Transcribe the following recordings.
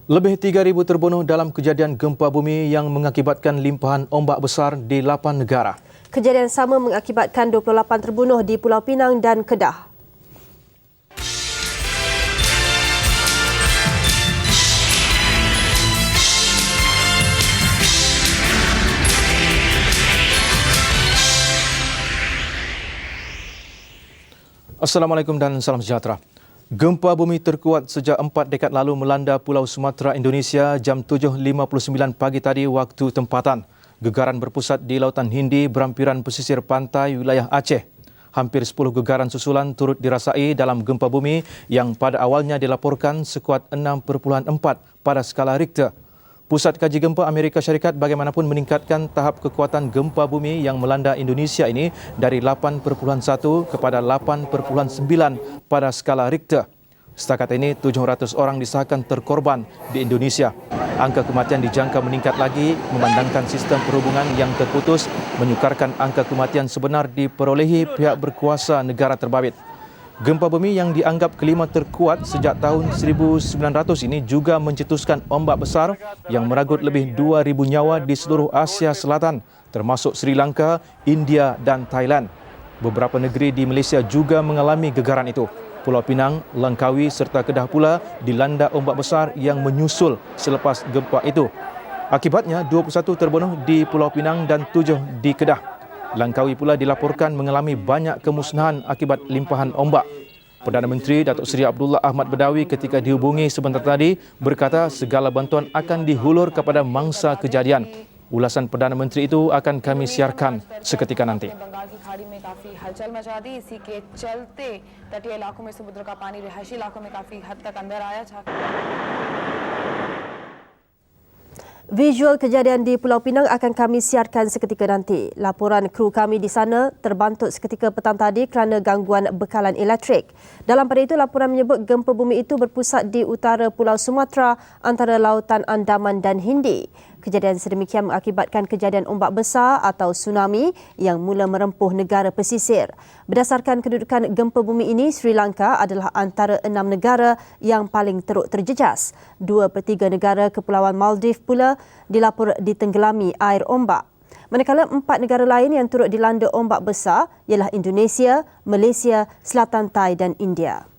Lebih 3,000 terbunuh dalam kejadian gempa bumi yang mengakibatkan limpahan ombak besar di 8 negara. Kejadian sama mengakibatkan 28 terbunuh di Pulau Pinang dan Kedah. Assalamualaikum dan salam sejahtera. Gempa bumi terkuat sejak 4 dekad lalu melanda Pulau Sumatera, Indonesia jam 7.59 pagi tadi waktu tempatan. Gegaran berpusat di Lautan Hindi berhampiran pesisir pantai wilayah Aceh. Hampir 10 gegaran susulan turut dirasai dalam gempa bumi yang pada awalnya dilaporkan sekuat 6.4 pada skala Richter. Pusat Kaji Gempa Amerika Syarikat bagaimanapun meningkatkan tahap kekuatan gempa bumi yang melanda Indonesia ini dari 8.1 kepada 8.9 pada skala Richter. Setakat ini 700 orang disahkan terkorban di Indonesia. Angka kematian dijangka meningkat lagi memandangkan sistem perhubungan yang terputus menyukarkan angka kematian sebenar diperolehi pihak berkuasa negara terbabit. Gempa bumi yang dianggap kelima terkuat sejak tahun 1900 ini juga mencetuskan ombak besar yang meragut lebih 2,000 nyawa di seluruh Asia Selatan, termasuk Sri Lanka, India dan Thailand. Beberapa negeri di Malaysia juga mengalami gegaran itu. Pulau Pinang, Langkawi serta Kedah pula dilanda ombak besar yang menyusul selepas gempa itu. Akibatnya 21 terbunuh di Pulau Pinang dan 7 di Kedah. Langkawi pula dilaporkan mengalami banyak kemusnahan akibat limpahan ombak. Perdana Menteri Datuk Seri Abdullah Ahmad Badawi ketika dihubungi sebentar tadi berkata segala bantuan akan dihulur kepada mangsa kejadian. Ulasan Perdana Menteri itu akan kami siarkan seketika nanti. Visual kejadian di Pulau Pinang akan kami siarkan seketika nanti. Laporan kru kami di sana terbantut seketika petang tadi kerana gangguan bekalan elektrik. Dalam pada itu, laporan menyebut gempa bumi itu berpusat di utara Pulau Sumatera antara Lautan Andaman dan Hindi. Kejadian sedemikian mengakibatkan kejadian ombak besar atau tsunami yang mula merempuh negara pesisir. Berdasarkan kedudukan gempa bumi ini, Sri Lanka adalah antara 6 negara yang paling teruk terjejas. 2/3 negara Kepulauan Maldives pula dilapor ditenggelami air ombak. Manakala 4 negara lain yang turut dilanda ombak besar ialah Indonesia, Malaysia, Selatan Thai dan India.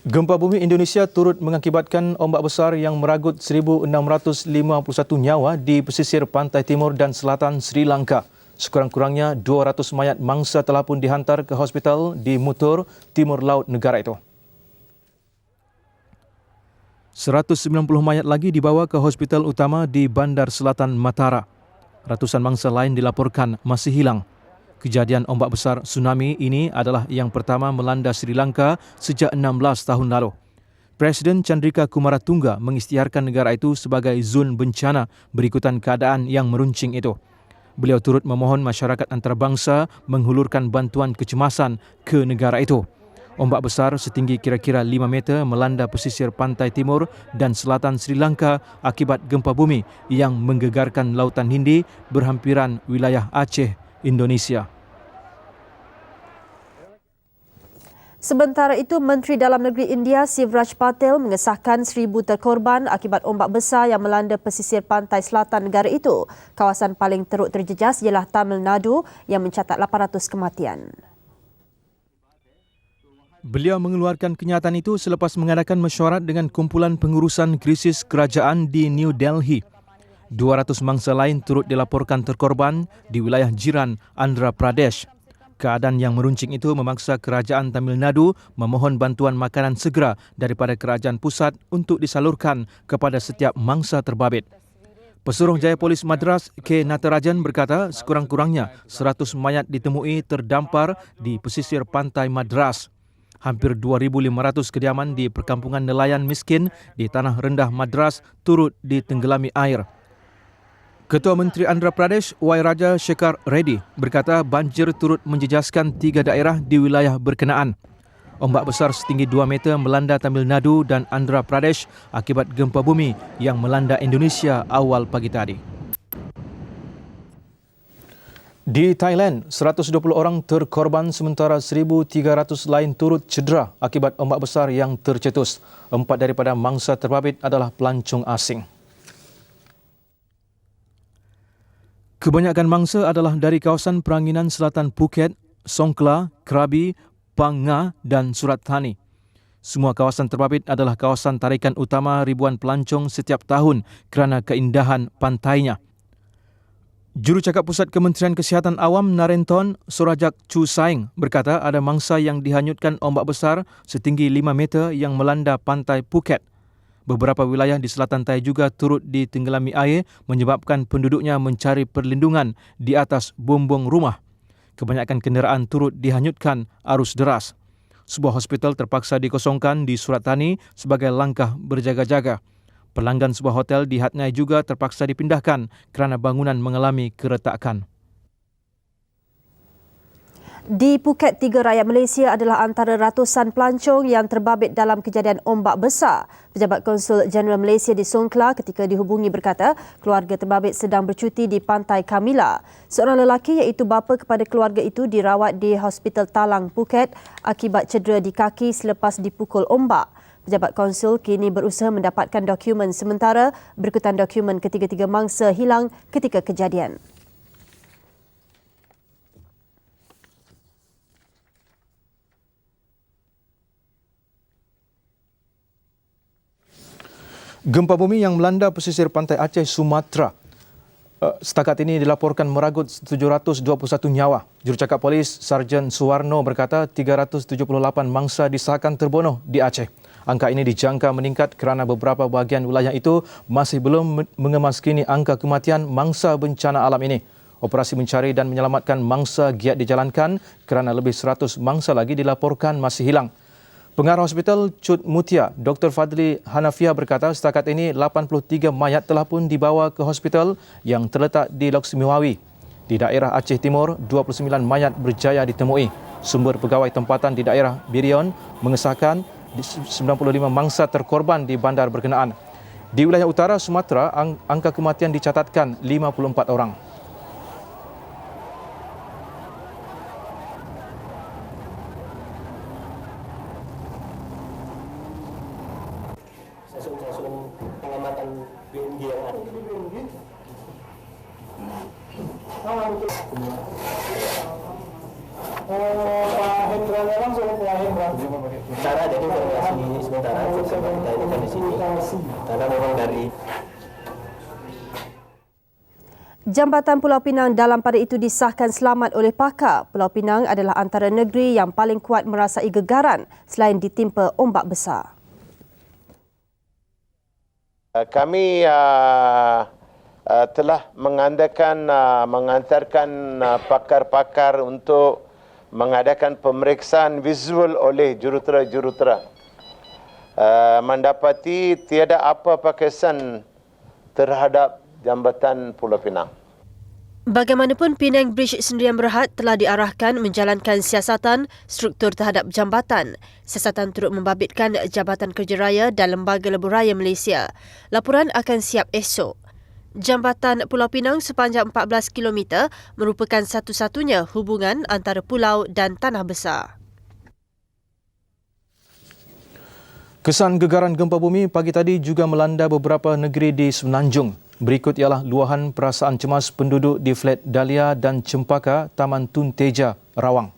Gempa bumi Indonesia turut mengakibatkan ombak besar yang meragut 1,651 nyawa di pesisir pantai timur dan selatan Sri Lanka. Sekurang-kurangnya 200 mayat mangsa telah pun dihantar ke hospital di Mutur, timur laut negara itu. 190 mayat lagi dibawa ke hospital utama di Bandar Selatan Matara. Ratusan mangsa lain dilaporkan masih hilang. Kejadian ombak besar tsunami ini adalah yang pertama melanda Sri Lanka sejak 16 tahun lalu. Presiden Chandrika Kumaratungga mengisytiharkan negara itu sebagai zon bencana berikutan keadaan yang meruncing itu. Beliau turut memohon masyarakat antarabangsa menghulurkan bantuan kecemasan ke negara itu. Ombak besar setinggi kira-kira 5 meter melanda pesisir pantai timur dan selatan Sri Lanka akibat gempa bumi yang menggegarkan Lautan Hindi berhampiran wilayah Aceh, Indonesia. Sementara itu, Menteri Dalam Negeri India Sivraj Patel mengesahkan 1,000 terkorban akibat ombak besar yang melanda pesisir pantai selatan negara itu. Kawasan paling teruk terjejas ialah Tamil Nadu yang mencatat 800 kematian. Beliau mengeluarkan kenyataan itu selepas mengadakan mesyuarat dengan kumpulan pengurusan krisis kerajaan di New Delhi. 200 mangsa lain turut dilaporkan terkorban di wilayah jiran Andhra Pradesh. Keadaan yang meruncing itu memaksa kerajaan Tamil Nadu memohon bantuan makanan segera daripada kerajaan pusat untuk disalurkan kepada setiap mangsa terbabit. Pesuruhjaya Polis Madras K. Natarajan berkata sekurang-kurangnya 100 mayat ditemui terdampar di pesisir pantai Madras. Hampir 2,500 kediaman di perkampungan nelayan miskin di tanah rendah Madras turut ditenggelami air. Ketua Menteri Andhra Pradesh Y. Raja Shekhar Reddy berkata banjir turut menjejaskan 3 daerah di wilayah berkenaan. Ombak besar setinggi 2 meter melanda Tamil Nadu dan Andhra Pradesh akibat gempa bumi yang melanda Indonesia awal pagi tadi. Di Thailand, 120 orang terkorban sementara 1,300 lain turut cedera akibat ombak besar yang tercetus. 4 daripada mangsa terbabit adalah pelancong asing. Kebanyakan mangsa adalah dari kawasan peranginan selatan Phuket, Songkhla, Krabi, Phang Nga dan Surat Thani. Semua kawasan terbabit adalah kawasan tarikan utama ribuan pelancong setiap tahun kerana keindahan pantainya. Jurucakap Pusat Kementerian Kesihatan Awam Narenton Sorajak Chu Saing berkata ada mangsa yang dihanyutkan ombak besar setinggi 5 meter yang melanda pantai Phuket. Beberapa wilayah di selatan Thai juga turut ditenggelami air menyebabkan penduduknya mencari perlindungan di atas bumbung rumah. Kebanyakan kenderaan turut dihanyutkan arus deras. Sebuah hospital terpaksa dikosongkan di Surat Thani sebagai langkah berjaga-jaga. Pelanggan sebuah hotel di Hat Yai juga terpaksa dipindahkan kerana bangunan mengalami keretakan. Di Phuket, 3 rakyat Malaysia adalah antara ratusan pelancong yang terbabit dalam kejadian ombak besar. Pejabat Konsul Jeneral Malaysia di Songkhla ketika dihubungi berkata keluarga terbabit sedang bercuti di Pantai Kamila. Seorang lelaki iaitu bapa kepada keluarga itu dirawat di Hospital Talang Phuket akibat cedera di kaki selepas dipukul ombak. Pejabat Konsul kini berusaha mendapatkan dokumen sementara berikutan dokumen ketiga-tiga mangsa hilang ketika kejadian. Gempa bumi yang melanda pesisir pantai Aceh, Sumatera setakat ini dilaporkan meragut 721 nyawa. Jurucakap Polis Sarjan Suwarno berkata 378 mangsa disahkan terbunuh di Aceh. Angka ini dijangka meningkat kerana beberapa bahagian wilayah itu masih belum mengemaskini angka kematian mangsa bencana alam ini. Operasi mencari dan menyelamatkan mangsa giat dijalankan kerana lebih 100 mangsa lagi dilaporkan masih hilang. Pengarah Hospital Cut Mutia, Dr. Fadli Hanafiah berkata setakat ini 83 mayat telah pun dibawa ke hospital yang terletak di Lok Semiwawi. Di daerah Aceh Timur, 29 mayat berjaya ditemui. Sumber pegawai tempatan di daerah Birion mengesahkan 95 mangsa terkorban di bandar berkenaan. Di wilayah utara Sumatera, angka kematian dicatatkan 54 orang. Langsung pengamatan BNG yang ada. Pak Hendra langsung Pak Hendra. Sementara jadi informasi sementara kita ini di sini. Karena memang dari Jambatan Pulau Pinang dalam pada itu disahkan selamat oleh pakar. Pulau Pinang adalah antara negeri yang paling kuat merasai gegaran selain ditimpa ombak besar. Kami telah mengantarkan pakar-pakar untuk mengadakan pemeriksaan visual oleh jurutera-jurutera. Mendapati tiada apa-apa kesan terhadap Jambatan Pulau Pinang. Bagaimanapun, Penang Bridge Sendirian Berhad telah diarahkan menjalankan siasatan struktur terhadap jambatan. Siasatan turut membabitkan Jabatan Kerja Raya dan Lembaga Lebuh Raya Malaysia. Laporan akan siap esok. Jambatan Pulau Pinang sepanjang 14 km merupakan satu-satunya hubungan antara pulau dan tanah besar. Kesan gegaran gempa bumi pagi tadi juga melanda beberapa negeri di Semenanjung. Berikut ialah luahan perasaan cemas penduduk di Flat Dahlia dan Cempaka, Taman Tun Teja, Rawang.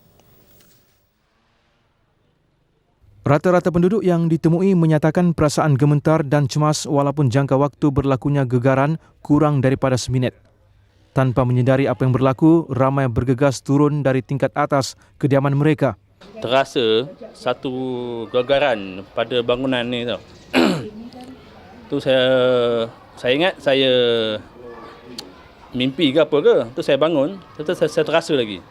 Rata-rata penduduk yang ditemui menyatakan perasaan gemetar dan cemas walaupun jangka waktu berlakunya gegaran kurang daripada seminit. Tanpa menyedari apa yang berlaku, ramai bergegas turun dari tingkat atas kediaman mereka. Terasa satu gegaran pada bangunan ni tau. Tu saya ingat saya mimpi ke apa ke. Tu saya bangun, saya terasa lagi.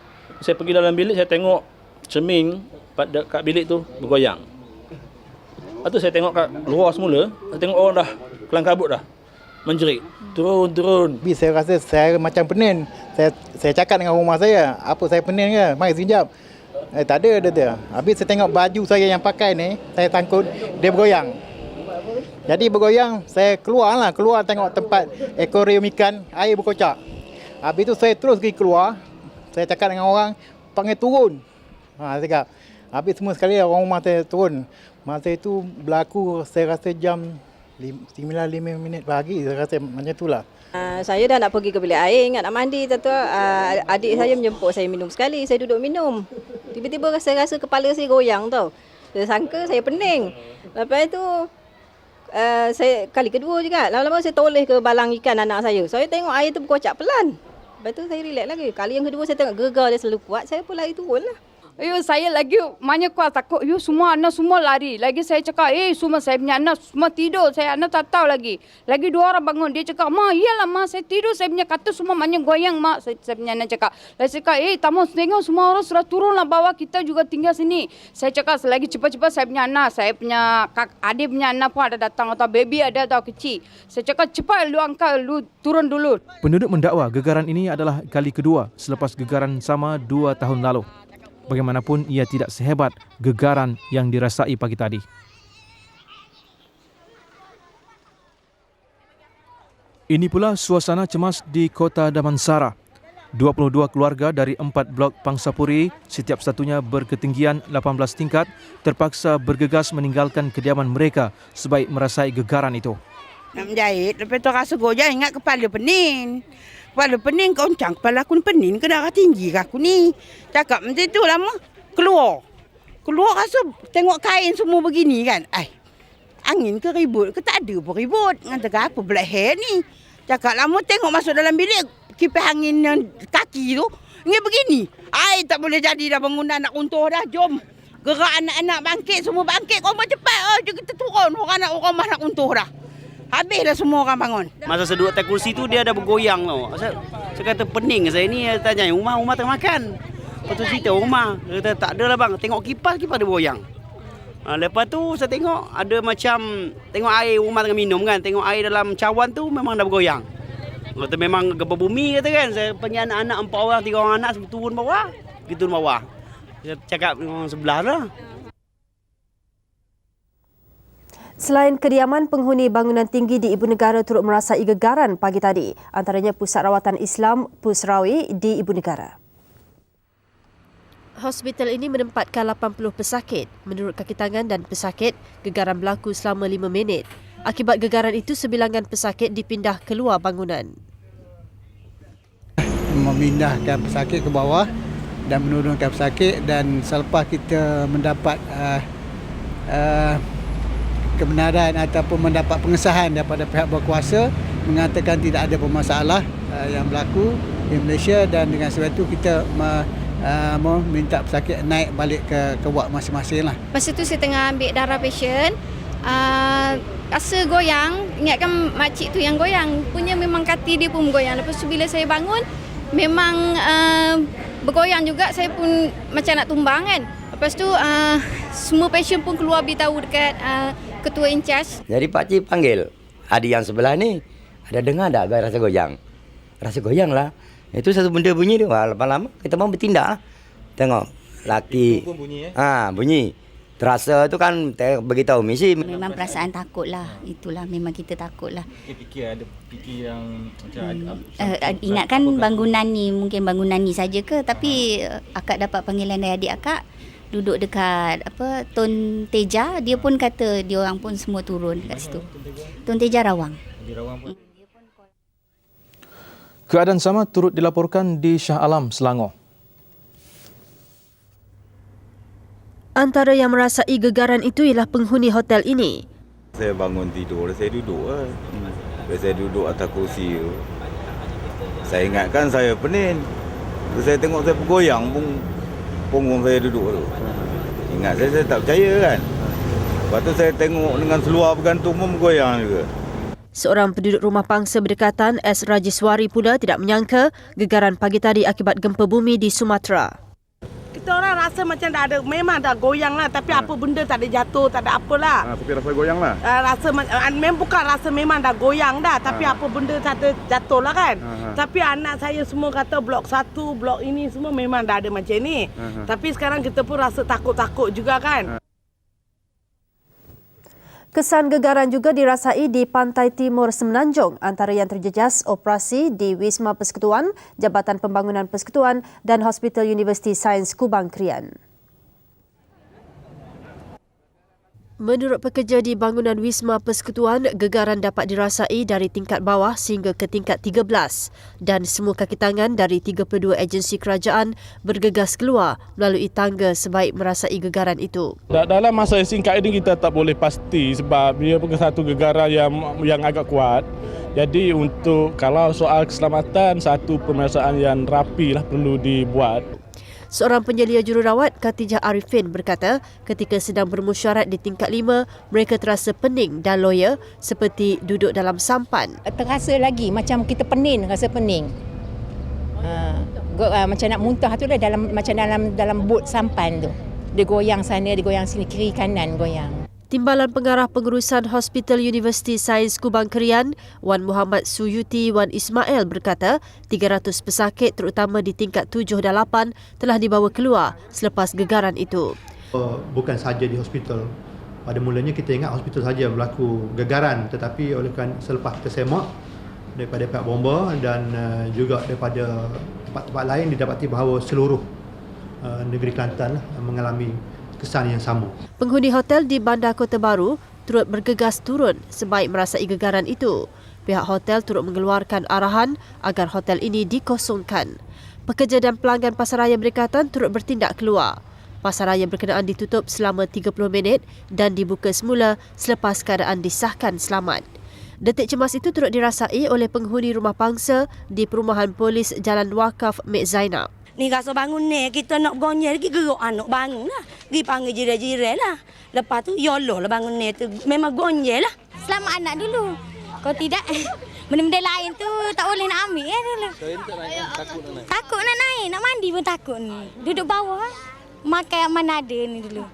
Saya pergi dalam bilik, saya tengok cermin kat bilik tu bergoyang. Lepas tu saya tengok kat luar semula, saya tengok orang dah kelang kabut dah. Menjerit, turun. Saya rasa saya macam pening. Saya cakap dengan rumah saya, apa saya pening ke? Mari sekejap. Tak ada dia. Habis saya tengok baju saya yang pakai ni, saya takut dia bergoyang. Jadi bergoyang, saya keluar tengok tempat akuarium ikan, air berkocak. Habis tu saya terus pergi keluar, Saya cakap dengan orang, panggil turun. Saya cakap. Habis semua sekali orang rumah saya turun. Masa itu berlaku saya rasa jam 9-5 minit pagi. Saya rasa macam itulah. Saya dah nak pergi ke bilik air, ingat nak mandi. Adik saya menjemput saya minum sekali. Saya duduk minum. Tiba-tiba rasa kepala saya goyang tau. Saya sangka saya pening. Lepas itu, saya kali kedua juga. Lama-lama saya toleh ke balang ikan anak saya. Saya tengok air tu berkocak pelan. Lepas tu saya relax lagi. Kali yang kedua saya tengok gegar dia selalu kuat. Saya pun lari turun lah. Saya lagi banyak kuat takut. Semua anak semua lari. Lagi saya cakap, semua saya punya anak semua tidur. Saya anak tak tahu lagi. Lagi 2 orang bangun. Dia cakap, Ma, iyalah Ma, saya tidur. Saya punya kata semua banyak goyang, Ma. Saya punya anak cakap. Saya cakap, Tamu tengok semua orang sudah turun lah bawah. Kita juga tinggal sini. Saya cakap, selagi cepat-cepat saya punya anak. Saya punya adik punya anak pun ada datang. Atau baby ada atau kecil. Saya cakap, cepat lu angkat, lu turun dulu. Penduduk mendakwa gegaran ini adalah kali kedua selepas gegaran sama 2 tahun lalu. Bagaimanapun ia tidak sehebat gegaran yang dirasai pagi tadi. Ini pula suasana cemas di Kota Damansara. 22 keluarga dari 4 blok Pangsapuri, setiap satunya berketinggian 18 tingkat, terpaksa bergegas meninggalkan kediaman mereka sebaik merasai gegaran itu. Nak menjahit, lepas tu rasa goyang, ingat kepala pening. Kepala pening, koncang kepala aku ni pening ke darah tinggi ke aku ni. Cakap macam tu lama, keluar rasa tengok kain semua begini kan. Angin ke ribut ke tak ada pun ribut. Ngata apa black hair ni. Cakap lama tengok masuk dalam bilik, kipas angin yang kaki tu, ni begini. Tak boleh jadi dah bangun anak runtuh dah, jom. Gerak anak-anak bangkit, semua bangkit. Korang cepat, kita turun. Orang rumah nak runtuh dah. Habis dah semua orang bangun. Masa saya duduk atas kursi tu dia ada bergoyang tau. Saya kata pening saya ni, tanya rumah tengah makan. Lepas tu cerita rumah. Dia kata tak ada lah bang, tengok kipas dia bergoyang. Lepas tu saya tengok ada macam, tengok air rumah tengah minum kan. Tengok air dalam cawan tu memang dah bergoyang. Kata memang gempa bumi kata kan. Saya panggil anak-anak 4 orang, 3 orang anak turun bawah. Pergi turun bawah. Saya cakap dengan orang sebelah lah. Selain kediaman, penghuni bangunan tinggi di Ibu Negara turut merasai gegaran pagi tadi. Antaranya Pusat Rawatan Islam Pusrawi di Ibu Negara. Hospital ini menempatkan 80 pesakit. Menurut kaki tangan dan pesakit, gegaran berlaku selama 5 minit. Akibat gegaran itu, sebilangan pesakit dipindah keluar bangunan. Memindahkan pesakit ke bawah dan menurunkan pesakit, dan selepas kita mendapat kebenaran ataupun mendapat pengesahan daripada pihak berkuasa mengatakan tidak ada permasalah yang berlaku di Malaysia, dan dengan sebab itu kita minta pesakit naik balik ke ward masing-masing lah. Masa tu saya tengah ambil darah pasien, rasa goyang, ingatkan makcik tu yang goyang, punya memang kaki dia pun bergoyang. Lepas tu bila saya bangun memang bergoyang juga, saya pun macam nak tumbang kan. Lepas tu semua pasien pun keluar beritahu dekat ketua in charge. Jadi pakcik panggil adik yang sebelah ni, ada dengar tak rasa goyang? Rasa goyang lah. Itu satu benda bunyi tu. Lama-lama kita mau bertindak lah. Tengok laki bunyi. Terasa tu kan beritahu misi. Memang perasaan takut lah. Itulah memang kita takut lah. Fikir yang macam ingatkan bangunan ni, mungkin bangunan ni saja ke, tapi akak dapat panggilan dari adik akak duduk dekat Tun Teja, dia pun kata dia orang pun semua turun kat situ. Tun Teja Rawang. Keadaan sama turut dilaporkan di Shah Alam, Selangor. Antara yang merasai gegaran itu ialah penghuni hotel ini. Saya bangun tidur, saya duduk lah. Saya duduk atas kursi tu. Saya ingatkan saya pening. Saya tengok saya bergoyang punggung saya duduk tu. Ingat saya tak percaya kan. Lepas tu saya tengok dengan seluar bergantung pun bergoyang juga. Seorang penduduk rumah pangsa berdekatan, S. Rajiswari pula tidak menyangka gegaran pagi tadi akibat gempa bumi di Sumatera. Kita orang rasa macam dah ada, memang dah goyang lah, tapi apa benda tak ada jatuh, tak ada apalah. Tapi rasa goyang lah? Memang bukan rasa memang dah goyang dah, tapi apa benda tak ada jatuh lah kan. Tapi anak saya semua kata blok 1, blok ini semua memang dah ada macam ni. Tapi sekarang kita pun rasa takut-takut juga kan. Kesan gegaran juga dirasai di pantai timur Semenanjung antara yang terjejas operasi di Wisma Persekutuan, Jabatan Pembangunan Persekutuan dan Hospital Universiti Sains Kubang Krian. Menurut pekerja di bangunan Wisma Persekutuan, gegaran dapat dirasai dari tingkat bawah sehingga ke tingkat 13 dan semua kaki tangan dari 32 agensi kerajaan bergegas keluar melalui tangga sebaik merasai gegaran itu. Dalam masa yang singkat ini kita tak boleh pasti sebab dia bukan satu gegaran yang agak kuat. Jadi untuk kalau soal keselamatan, satu pemeriksaan yang rapi lah perlu dibuat. Seorang penyelia jururawat, Khatijah Arifin berkata, ketika sedang bermusyarat di tingkat 5, mereka terasa pening dan loya seperti duduk dalam sampan. Terasa lagi macam kita pening, rasa pening. Macam nak muntah tu lah dalam bot sampan tu. Dia goyang sana, dia goyang sini, kiri kanan goyang. Timbalan Pengarah Pengurusan Hospital Universiti Sains Kubang Krian, Wan Muhammad Suyuti Wan Ismail berkata, 300 pesakit terutama di tingkat 7 dan 8 telah dibawa keluar selepas gegaran itu. Bukan sahaja di hospital. Pada mulanya kita ingat hospital saja berlaku gegaran, tetapi selepas kita semak daripada pihak bomba dan juga daripada tempat-tempat lain didapati bahawa seluruh negeri Kelantan mengalami kesan yang sama. Penghuni hotel di Bandar Kota Baru turut bergegas turun sebaik merasai gegaran itu. Pihak hotel turut mengeluarkan arahan agar hotel ini dikosongkan. Pekerja dan pelanggan pasaraya berdekatan turut bertindak keluar. Pasaraya berkenaan ditutup selama 30 minit dan dibuka semula selepas keadaan disahkan selamat. Detik cemas itu turut dirasai oleh penghuni rumah pangsa di Perumahan Polis Jalan Wakaf Mek Zainab. Ni rasa bangun ni, kita nak gonyel lagi gerak anak bangun lah. Pergi panggil jiran-jiran lah. Lepas tu, yoloh lah bangun ni tu. Memang gonyel lah. Selamat anak dulu. Kalau tidak, benda-benda lain tu tak boleh nak ambil dulu. Takut nak naik, nak mandi pun takut ni. Duduk bawah, makan mana ada ni dulu.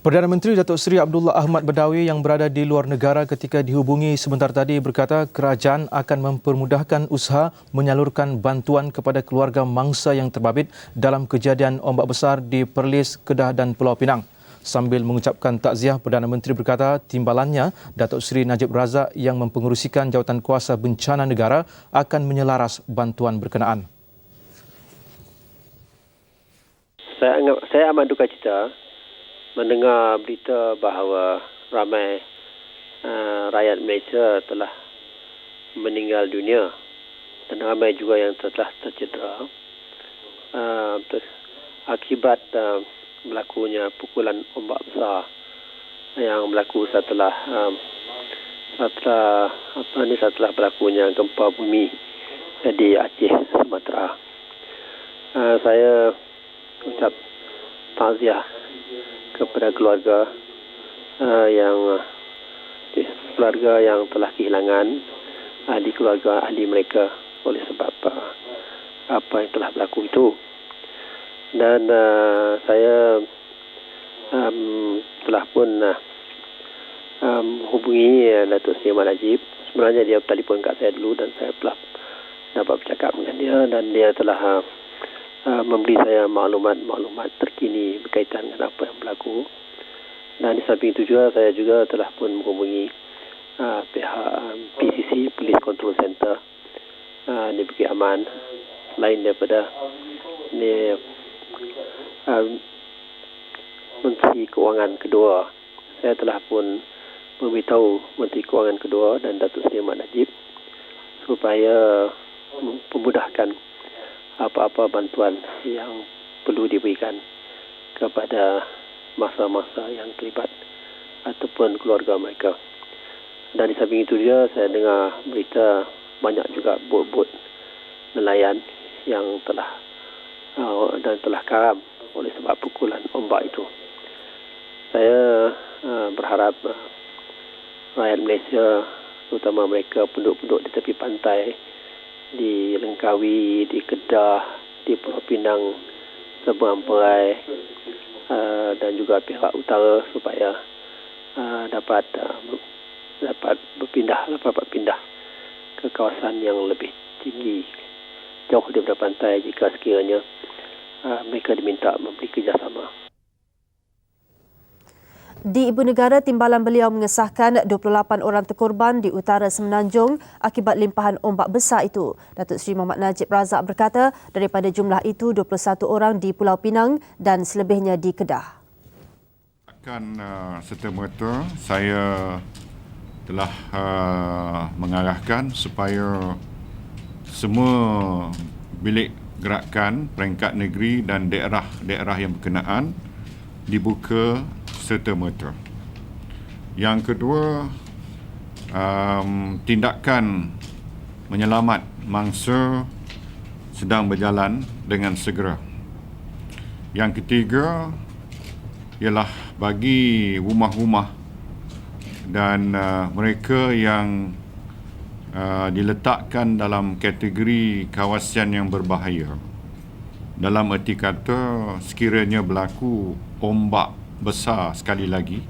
Perdana Menteri Datuk Seri Abdullah Ahmad Badawi yang berada di luar negara ketika dihubungi sebentar tadi berkata kerajaan akan mempermudahkan usaha menyalurkan bantuan kepada keluarga mangsa yang terbabit dalam kejadian ombak besar di Perlis, Kedah dan Pulau Pinang. Sambil mengucapkan takziah, Perdana Menteri berkata timbalannya, Datuk Seri Najib Razak yang mempengerusikan Jawatan Kuasa Bencana Negara akan menyelaras bantuan berkenaan. Saya amat duka cita mendengar berita bahawa ramai rakyat Malaysia telah meninggal dunia dan ramai juga yang telah tercedera akibat berlakunya pukulan ombak besar yang berlaku setelah berlakunya gempa bumi di Aceh, Sumatera. Saya ucap takziah kepada keluarga yang telah kehilangan ahli keluarga ahli mereka oleh sebab apa yang telah berlaku itu. Dan saya telah pun hubungi Datuk Seri Ahmad Najib. Sebenarnya dia telefon kat saya dulu dan saya telah dapat bercakap dengan dia dan dia telah memberi saya maklumat terkini berkaitan dengan apa yang berlaku. Dan di samping itu juga saya juga telah pun menghubungi pihak PCC, Police Control Center di Bukit Aman. Selain daripada Menteri Kewangan kedua, saya telah pun memberitahu Menteri Kewangan kedua dan Datuk Seri Ahmad Najib supaya memudahkan apa-apa bantuan yang perlu diberikan kepada masa-masa yang terlibat ataupun keluarga mereka. Dan di samping itu juga saya dengar berita banyak juga bot-bot nelayan yang telah karam oleh sebab pukulan ombak itu. Saya berharap rakyat Malaysia, terutama mereka penduduk-penduduk di tepi pantai di Langkawi, di Kedah, di Pulau Pinang, Seberang Perai dan juga pihak utara supaya dapat pindah ke kawasan yang lebih tinggi, jauh daripada pantai jika sekiranya mereka diminta memberi kerjasama. Di Ibu Negara, timbalan beliau mengesahkan 28 orang terkorban di utara Semenanjung akibat limpahan ombak besar itu. Datuk Seri Muhammad Najib Razak berkata daripada jumlah itu 21 orang di Pulau Pinang dan selebihnya di Kedah. Serta-merta saya telah mengarahkan supaya semua bilik gerakan peringkat negeri dan daerah-daerah yang berkenaan dibuka serta-merta. Yang kedua, tindakan menyelamat mangsa sedang berjalan dengan segera. Yang ketiga ialah bagi rumah-rumah dan mereka yang diletakkan dalam kategori kawasan yang berbahaya. Dalam erti kata, sekiranya berlaku ombak besar sekali lagi,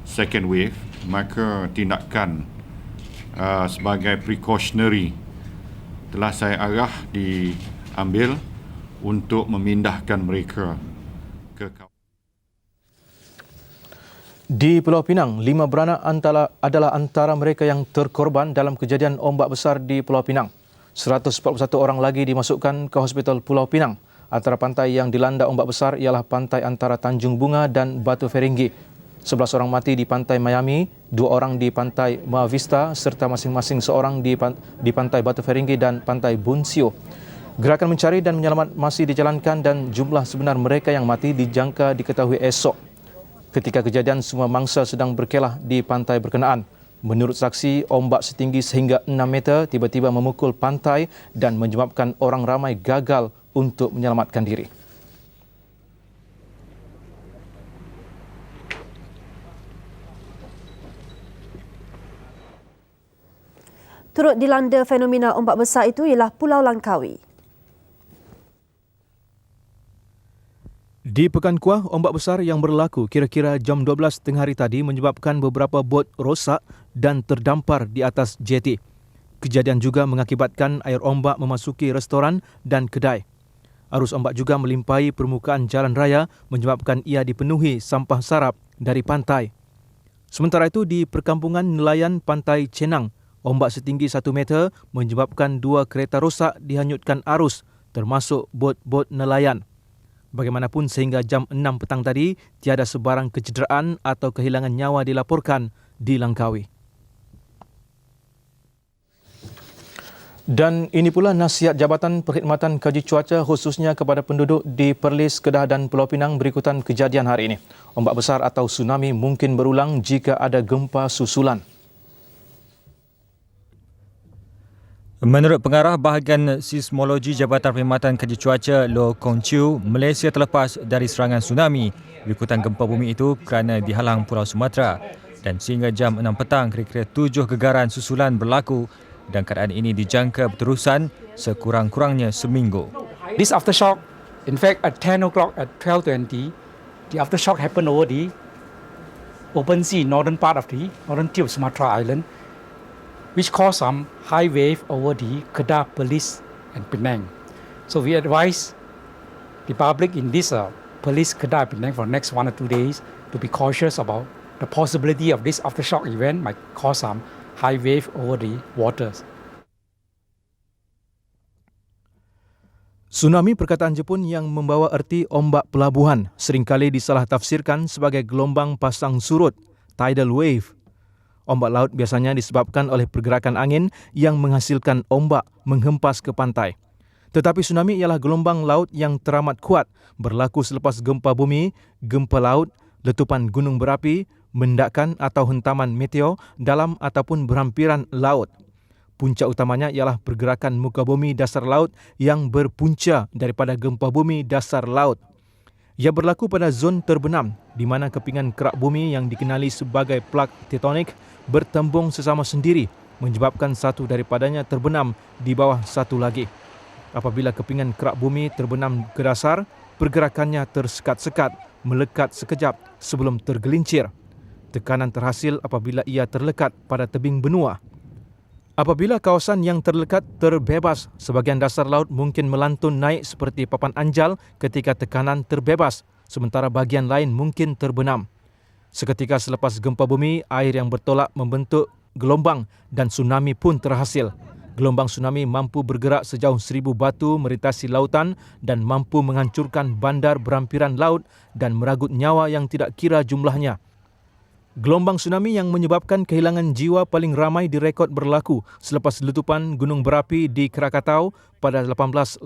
second wave, maka tindakan sebagai precautionary telah saya arah diambil untuk memindahkan mereka ke kawasan. Di Pulau Pinang, 5 beranak adalah antara mereka yang terkorban dalam kejadian ombak besar di Pulau Pinang. 141 orang lagi dimasukkan ke Hospital Pulau Pinang. Antara pantai yang dilanda ombak besar ialah pantai antara Tanjung Bunga dan Batu Ferringhi. 11 orang mati di pantai Miami, 2 orang di pantai Ma Vista serta masing-masing seorang di pantai Batu Ferringhi dan pantai Bunsio. Gerakan mencari dan menyelamat masih dijalankan dan jumlah sebenar mereka yang mati dijangka diketahui esok. Ketika kejadian, semua mangsa sedang berkelah di pantai berkenaan. Menurut saksi, ombak setinggi sehingga 6 meter tiba-tiba memukul pantai dan menyebabkan orang ramai gagal untuk menyelamatkan diri. Turut dilanda fenomena ombak besar itu ialah Pulau Langkawi. Di Pekan Kuah, ombak besar yang berlaku kira-kira jam 12 tengah hari tadi menyebabkan beberapa bot rosak dan terdampar di atas jeti. Kejadian juga mengakibatkan air ombak memasuki restoran dan kedai. Arus ombak juga melimpahi permukaan jalan raya menyebabkan ia dipenuhi sampah sarap dari pantai. Sementara itu, di perkampungan nelayan Pantai Cenang, ombak setinggi 1 meter menyebabkan 2 kereta rosak dihanyutkan arus termasuk bot-bot nelayan. Bagaimanapun, sehingga jam 6 petang tadi, tiada sebarang kecederaan atau kehilangan nyawa dilaporkan di Langkawi. Dan ini pula nasihat Jabatan Perkhidmatan Kaji Cuaca khususnya kepada penduduk di Perlis, Kedah dan Pulau Pinang berikutan kejadian hari ini. Ombak besar atau tsunami mungkin berulang jika ada gempa susulan. Menurut pengarah bahagian Seismologi Jabatan Perkhidmatan Kaji Cuaca Loh Kong Chew, Malaysia terlepas dari serangan tsunami berikutan gempa bumi itu kerana dihalang Pulau Sumatera, dan sehingga jam 6 petang kira-kira 7 gegaran susulan berlaku dan keadaan ini dijangka berterusan sekurang-kurangnya seminggu. This aftershock, in fact at 10 o'clock at 12:20, the aftershock happened over the open sea, northern part of the northern tip of Sumatra Island, which caused some high wave over the Kedah, Perlis and Penang. So we advise the public in this Perlis, Kedah, Penang for the next 1 or 2 days to be cautious about the possibility of this aftershock event might cause some high wave over the waters. Tsunami perkataan Jepun yang membawa erti ombak pelabuhan seringkali disalah tafsirkan sebagai gelombang pasang surut, tidal wave. Ombak laut biasanya disebabkan oleh pergerakan angin yang menghasilkan ombak menghempas ke pantai. Tetapi tsunami ialah gelombang laut yang teramat kuat, berlaku selepas gempa bumi, gempa laut, letupan gunung berapi, mendakan atau hentaman meteor dalam ataupun berhampiran laut. Puncak utamanya ialah pergerakan muka bumi dasar laut yang berpunca daripada gempa bumi dasar laut. Ia berlaku pada zon terbenam di mana kepingan kerak bumi yang dikenali sebagai plak tektonik bertembung sesama sendiri menyebabkan satu daripadanya terbenam di bawah satu lagi. Apabila kepingan kerak bumi terbenam ke dasar, pergerakannya tersekat-sekat, melekat sekejap sebelum tergelincir. Tekanan terhasil apabila ia terlekat pada tebing benua. Apabila kawasan yang terlekat terbebas, sebahagian dasar laut mungkin melantun naik seperti papan anjal ketika tekanan terbebas, sementara bahagian lain mungkin terbenam. Seketika selepas gempa bumi, air yang bertolak membentuk gelombang dan tsunami pun terhasil. Gelombang tsunami mampu bergerak sejauh 1,000 batu merintasi lautan dan mampu menghancurkan bandar berampiran laut dan meragut nyawa yang tidak kira jumlahnya. Gelombang tsunami yang menyebabkan kehilangan jiwa paling ramai direkod berlaku selepas letupan gunung berapi di Krakatau pada 1883.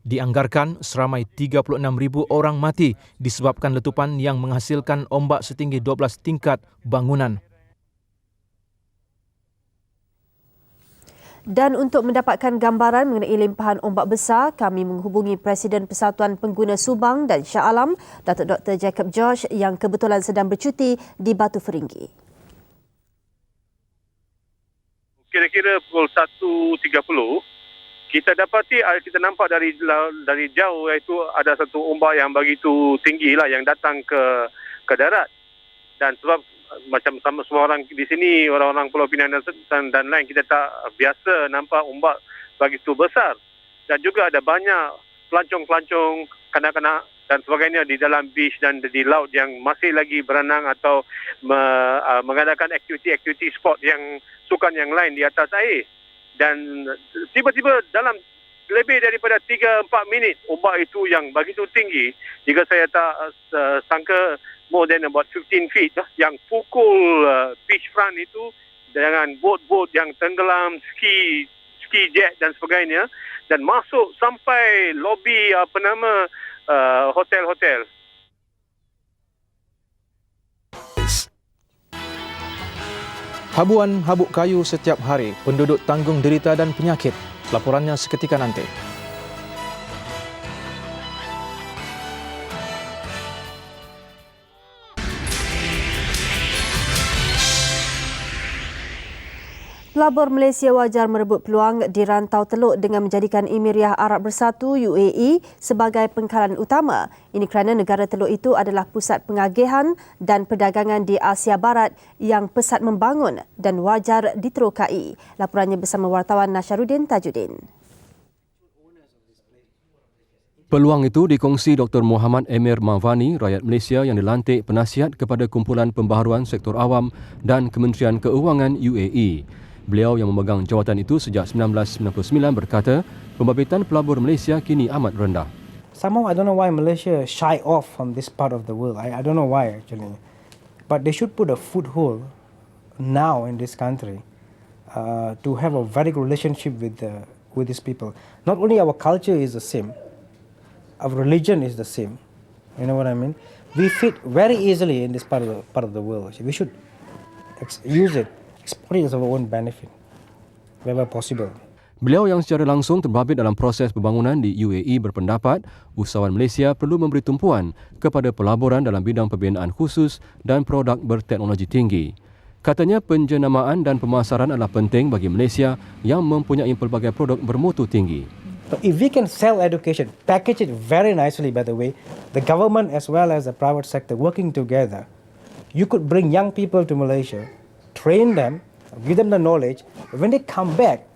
Dianggarkan seramai 36,000 orang mati disebabkan letupan yang menghasilkan ombak setinggi 12 tingkat bangunan. Dan untuk mendapatkan gambaran mengenai limpahan ombak besar, kami menghubungi Presiden Persatuan Pengguna Subang dan Shah Alam, Datuk Dr. Jacob George yang kebetulan sedang bercuti di Batu Feringgi. Kira-kira pukul 1.30, kita dapati, kita nampak dari jauh iaitu ada satu ombak yang begitu tinggi lah yang datang ke darat. Dan sebab macam sama semua orang di sini, orang-orang Pulau Pinang dan lain, kita tak biasa nampak ombak begitu besar. Dan juga ada banyak pelancong-pelancong, kanak-kanak dan sebagainya di dalam beach dan di laut yang masih lagi berenang atau mengadakan aktiviti-aktiviti sport yang sukan yang lain di atas air. Dan tiba-tiba dalam lebih daripada 3-4 minit ombak itu yang begitu tinggi, jika saya tak sangka more than about 15 feet, yang pukul beachfront itu dengan bot-bot yang tenggelam, ski jet dan sebagainya, dan masuk sampai lobi hotel-hotel. Habuan habuk kayu setiap hari, penduduk tanggung derita dan penyakit. Laporannya seketika nanti. Pelabur Malaysia wajar merebut peluang di rantau teluk dengan menjadikan Emiria Arab Bersatu UAE sebagai pengkalan utama. Ini kerana negara teluk itu adalah pusat pengagihan dan perdagangan di Asia Barat yang pesat membangun dan wajar diterokai. Laporannya bersama wartawan Nasharuddin Tajuddin. Peluang itu dikongsi Dr. Muhammad Emir Mavani, rakyat Malaysia yang dilantik penasihat kepada Kumpulan Pembaharuan Sektor Awam dan Kementerian Keuangan UAE. Beliau yang memegang jawatan itu sejak 1999 berkata, pembabitan pelabur Malaysia kini amat rendah. Somehow I don't know why Malaysia shy off from this part of the world. I don't know why actually. But they should put a foothold now in this country to have a very good relationship with these people. Not only our culture is the same, our religion is the same. You know what I mean? We fit very easily in this part of the world. We should use it. Export it as our own benefit, wherever possible. Beliau yang secara langsung terbabit dalam proses pembangunan di UAE berpendapat usahawan Malaysia perlu memberi tumpuan kepada pelaburan dalam bidang pembinaan khusus dan produk berteknologi tinggi. Katanya penjenamaan dan pemasaran adalah penting bagi Malaysia yang mempunyai pelbagai produk bermutu tinggi. So if we can sell education, package it very nicely by the way, the government as well as the private sector working together, you could bring young people to Malaysia, train them, give them the knowledge. When they come back,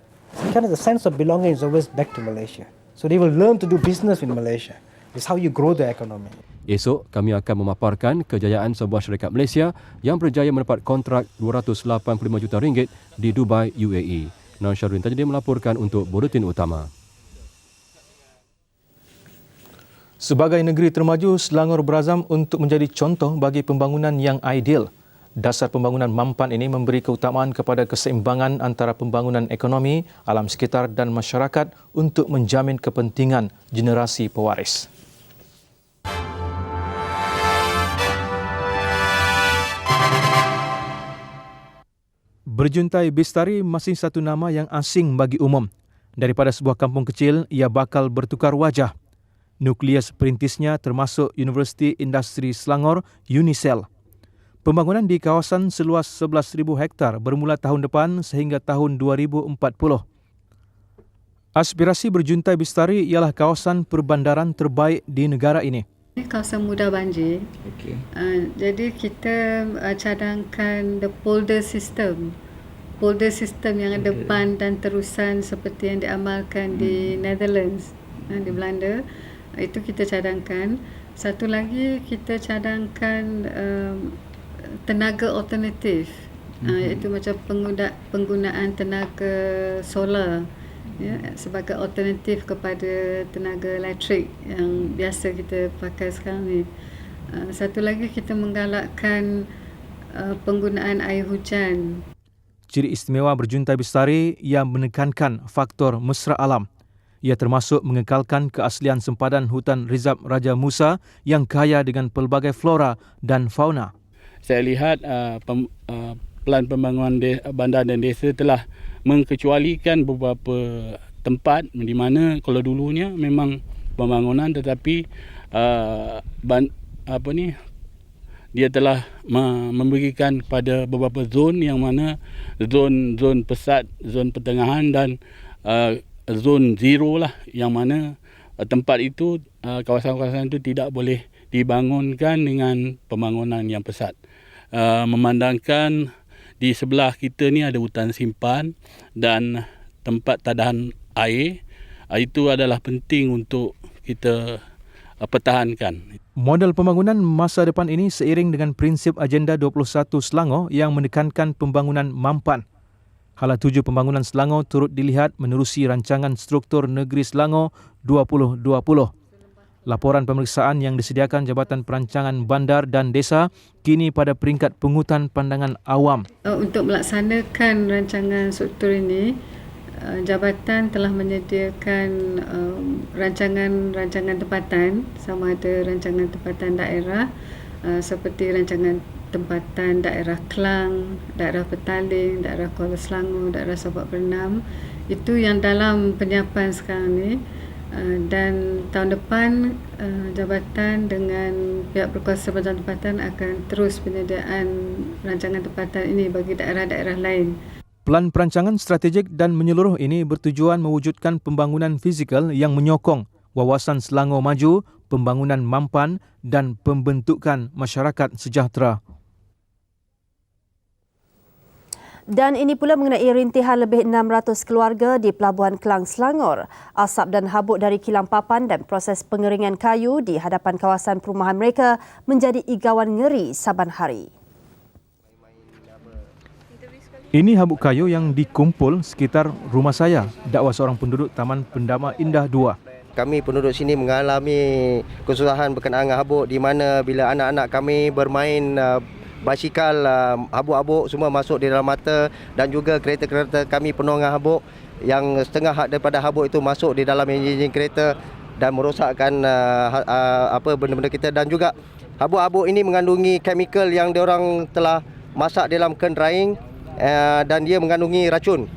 kind of the sense of belonging is always back to Malaysia. So they will learn to do business in Malaysia. It's how you grow the economy. Esok kami akan memaparkan kejayaan sebuah syarikat Malaysia yang berjaya mendapat kontrak RM285 juta di Dubai, UAE. Nasharuddin Tajuddin melaporkan untuk Buletin Utama. Sebagai negeri termaju, Selangor berazam untuk menjadi contoh bagi pembangunan yang ideal. Dasar pembangunan mampan ini memberi keutamaan kepada keseimbangan antara pembangunan ekonomi, alam sekitar dan masyarakat untuk menjamin kepentingan generasi pewaris. Berjuntai Bistari masih satu nama yang asing bagi umum. Daripada sebuah kampung kecil, ia bakal bertukar wajah. Nukleus perintisnya termasuk Universiti Industri Selangor, UNISEL. Pembangunan di kawasan seluas 11,000 hektar bermula tahun depan sehingga tahun 2040. Aspirasi Berjuntai Bistari ialah kawasan perbandaran terbaik di negara ini. Kawasan mudah banjir. Okay. Jadi kita cadangkan the polder system. Polder system yang depan dan terusan seperti yang diamalkan di Netherlands, di Belanda. Itu kita cadangkan Satu lagi kita cadangkan tenaga alternatif, iaitu macam penggunaan tenaga solar, ya, sebagai alternatif kepada tenaga elektrik yang biasa kita pakai sekarang ni. Satu lagi kita menggalakkan penggunaan air hujan. Ciri istimewa berjuntai bestari yang menekankan faktor mesra alam. Ia termasuk mengekalkan keaslian sempadan hutan Rizab Raja Musa yang kaya dengan pelbagai flora dan fauna. Saya lihat pelan pembangunan bandar dan desa telah mengkecualikan beberapa tempat di mana kalau dulunya memang pembangunan, tetapi dia telah memberikan kepada beberapa zon yang mana zon pesat, zon pertengahan dan zon zero lah, yang mana tempat itu, kawasan-kawasan itu tidak boleh dibangunkan dengan pembangunan yang pesat. Memandangkan di sebelah kita ni ada hutan simpan dan tempat tadahan air, itu adalah penting untuk kita pertahankan. Model pembangunan masa depan ini seiring dengan prinsip Agenda 21 Selangor yang menekankan pembangunan mampan. Hala tuju pembangunan Selangor turut dilihat menerusi rancangan struktur negeri Selangor 2020. Laporan pemeriksaan yang disediakan Jabatan Perancangan Bandar dan Desa kini pada peringkat pungutan pandangan awam. Untuk melaksanakan rancangan struktur ini, Jabatan telah menyediakan rancangan tempatan, sama ada rancangan tempatan daerah seperti rancangan tempatan daerah Klang, daerah Petaling, daerah Kuala Selangor, daerah Sabak Bernam. Itu yang dalam penyiapan sekarang ni. Dan tahun depan Jabatan dengan pihak berkuasa Perancangan Tempatan akan terus penyediaan rancangan tempatan ini bagi daerah-daerah lain. Pelan perancangan strategik dan menyeluruh ini bertujuan mewujudkan pembangunan fizikal yang menyokong wawasan Selangor maju, pembangunan mampan dan pembentukan masyarakat sejahtera. Dan ini pula mengenai rintihan lebih 600 keluarga di Pelabuhan Klang, Selangor. Asap dan habuk dari kilang papan dan proses pengeringan kayu di hadapan kawasan perumahan mereka menjadi igawan ngeri saban hari. Ini habuk kayu yang dikumpul sekitar rumah saya, dakwa seorang penduduk Taman Pendama Indah 2. Kami penduduk sini mengalami kesusahan berkenaan dengan habuk, di mana bila anak-anak kami bermain basikal, habuk-habuk semua masuk di dalam mata, dan juga kereta-kereta kami penuh dengan habuk, yang setengah daripada habuk itu masuk di dalam enjin kereta dan merosakkan benda-benda kita. Dan juga habuk-habuk ini mengandungi chemical yang diorang telah masak dalam ken drying, dan dia mengandungi racun.